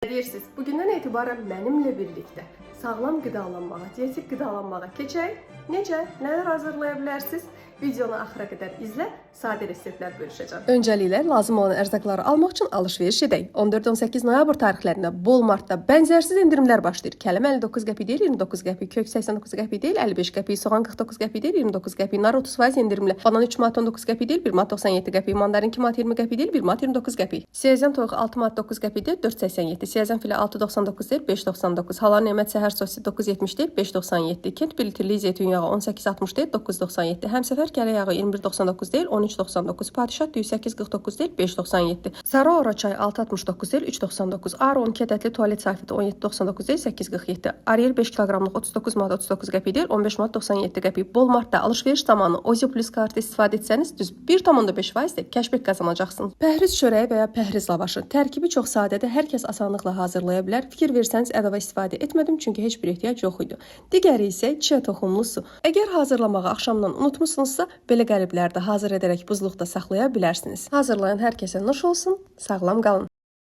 Deyirsiniz, bugündən etibarən mənimlə birlikdə sağlam qidalanmağa, dietik qidalanmağa keçək. Necə? Nələr hazırlaya bilərsiniz? Videonu axıra qədər izlə, sadə reseptlər bölüşəcəm. Öncəliklə lazım olan ərzaqları almaq üçün alış-veriş edək. 14-18 noyabr tarixlərində Walmartda bənzərsiz endirimlər başlayır. Kələm 59 qəpik deyil, 29 qəpik, kök 89 qəpik deyil, 55 qəpik, soğan 49 qəpik deyil, 29 qəpik, nar 30% endirimli, banan 3 manat 19 qəpik deyil, 1 manat 97 qəpik, mandarin 2 manat 20 qəpik deyil, 1 manat 29 qəpik. Siyazən toyuq 6 manat 9 qəpik deyil, 4.87, siyazən filə 6.99 deyil, 5.99, halan nemət səhər sosu 9.70 deyil, 5.97, kent 1 litrli zeytun yağı 18.60 deyil, 9.97, həmsəfər kərə yağı 21.99 deyil, 13.99, padişah düyü 8.49 deyil, 5.97, sarı ora çay 6.69 deyil, 3.99, Aron kədətli tualet sarfiti 17.99 deyil, 8.47, Ariel 5 kiloqramlıq 39 manat 39 qəpik deyil, 15 manat 97 qəpik. Walmartda alış-veriş zamanı Ozio Plus kartı istifadə etsəniz düz 1.5% kəşbek qazanacaqsınız. Pəhriz çörəyi və ya pəhriz lavaşı. Tərkibi çox sadədir, hər kəs asanlıqla hazırlaya bilər. Fikir versəniz əlavə istifadə etmədim çünki heç bir ehtiyac yox idi. Digəri isə chia toxumlu su. Əgər hazırlamağı axşamdan unutmusunuzsa, belə qəribləri də hazır edərək buzluqda saxlaya bilərsiniz. Hazırlayan hər kəsə nuş olsun, sağlam qalın.